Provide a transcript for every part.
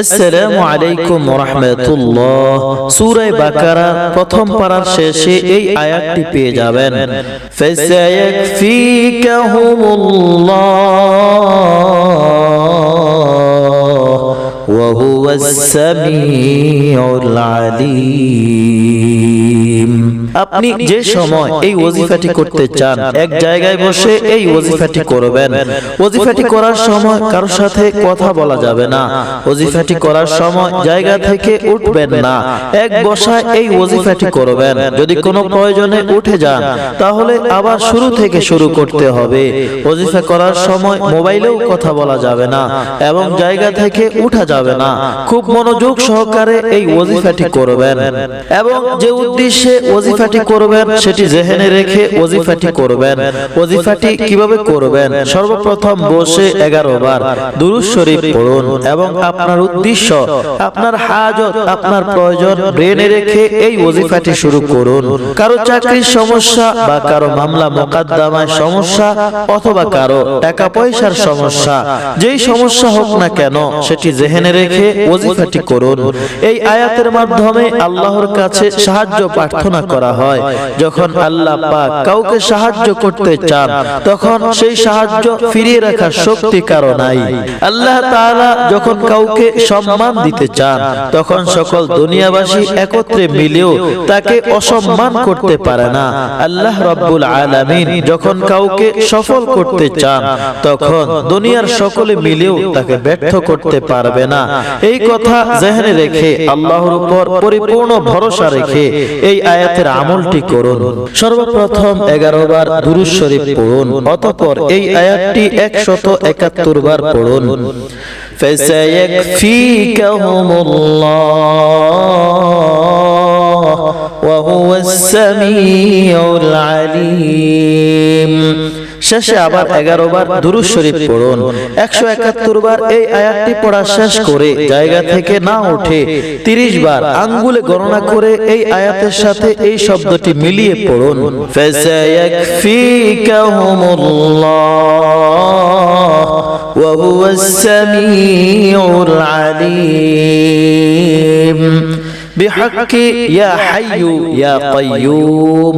আসসালামু আলাইকুম ওয়া রাহমাতুল্লাহ। সূরা বাকারা প্রথম পারার শেষে এই আয়াতটি পেয়ে যাবেন, ফাসায়াকফিকাহুমুল্লাহ ওয়া হুয়াস সামিউল আলীম। আপনি যে সময় এই ওয়াজিফাটি করতে চান এক জায়গায় বসে এই ওয়াজিফাটি করবেন। ওয়াজিফাটি করার সময় কারোর সাথে কথা বলা যাবে না। ওয়াজিফাটি করার সময় জায়গা থেকে উঠবেন না, এক বসায় এই ওয়াজিফাটি করবেন। যদি কোনো প্রয়োজনে উঠে যান তাহলে আবার শুরু থেকে শুরু করতে হবে। ওয়াজিফা করার সময় মোবাইলেও কথা বলা যাবে না এবং জায়গা থেকে উঠা যাবে না। খুব মনোযোগ সহকারে এই ওয়াজিফাটি করবেন এবং যে উদ্দেশ্যে ওয়াজিফাটি করবেন সেটি জেহেনে রেখে ওয়াজিফাটি করবেন। ওয়াজিফাটি কিভাবে করবেন? সর্বপ্রথম বসে 11 বার দুরূদ শরীফ পড়ুন এবং আপনার উদ্দেশ্য, আপনার হাজত, আপনার প্রয়োজন ব্রেনে রেখে এই ওয়াজিফাটি শুরু করুন। কারো চাকরির সমস্যা বা কারো মামলা মোকদ্দমায় সমস্যা অথবা কারো টাকা পয়সার সমস্যা, যেই সমস্যা হোক না কেন সেটি জেহেনে রেখে ওয়াজিফাটি করুন। এই আয়াতের মাধ্যমে আল্লাহর কাছে সাহায্য প্রার্থনা করা হয়। যখন আল্লাহ পাক কাউকে সাহায্য করতে চান তখন সেই সাহায্য ফিরিয়ে রাখার শক্তি কারো নাই। আল্লাহ তাআলা যখন কাউকে সম্মান দিতে চান তখন সকল দুনিয়াবাসী একত্রে মিলেও তাকে অসম্মান করতে পারে না। আল্লাহ রাব্বুল আলামিন যখন কাউকে সফল করতে চান তখন দুনিয়ার সকলে মিলেও তাকে ব্যর্থ করতে পারবে না। এই কথা জেহেনে রেখে আল্লাহর উপর পরিপূর্ণ ভরসা রেখে এই আয়াতের আমলটি করুন। সর্বপ্রথম 11 বার দুরূদ শরীফ পড়ুন, অতঃপর এই আয়াতটি 171 বার পড়ুন। ফাসায়াকফিকাহুমুল্লাহ ওয়া হুয়াস সামিউল আলীম। শেষে আবার 11 বার দুরূদ শরীফ পড়ুন। 171 বার এই আয়াতটি পড়া শেষ করে জায়গা থেকে না উঠে 30 বার আঙ্গুলে গণনা করে এই আয়াতের সাথে এই শব্দটি মিলিয়ে পড়ুন, ফাসায়াকফিকাহুমুল্লাহ ওয়া হুয়াস সামিউল আলীম বিহাক্কি ইয়া হাইয়ু ইয়া কাইয়ুম।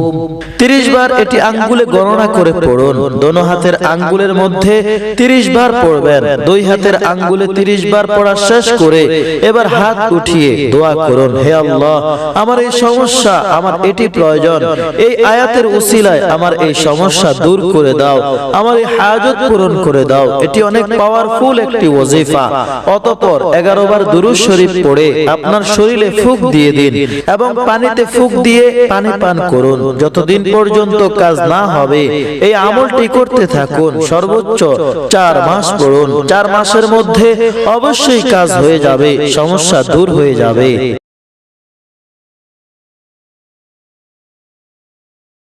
30 বার এটি আঙ্গুলে গণনা করে পড়ুন। দোনো হাতের আঙ্গুলের মধ্যে 30 বার পড়বেন। দুই হাতের আঙ্গুলে 30 বার পড়া শেষ করে এবার হাত উঠিয়ে দোয়া করুন, হে আল্লাহ, আমার এই সমস্যা, আমার এটি প্রয়োজন, এই আয়াতের উসিলায় আমার এই সমস্যা দূর করে দাও, আমার এই হাজত পূরণ করে দাও। এটি অনেক পাওয়ারফুল একটি ওয়াজিফা। অতঃপর 11 বার দুরূদ শরীফ পড়ে আপনার শরীরে ফুক দিয়ে দিন এবং পানিতে ফুক দিয়ে পানি পান করুন। যতদিন পর্যন্ত কাজ না হবে এই আমলটি করতে থাকুন। সর্বোচ্চ 4 মাস পড়ুন। 4 মাসের মধ্যে অবশ্যই কাজ হয়ে যাবে, সমস্যা দূর হয়ে যাবে।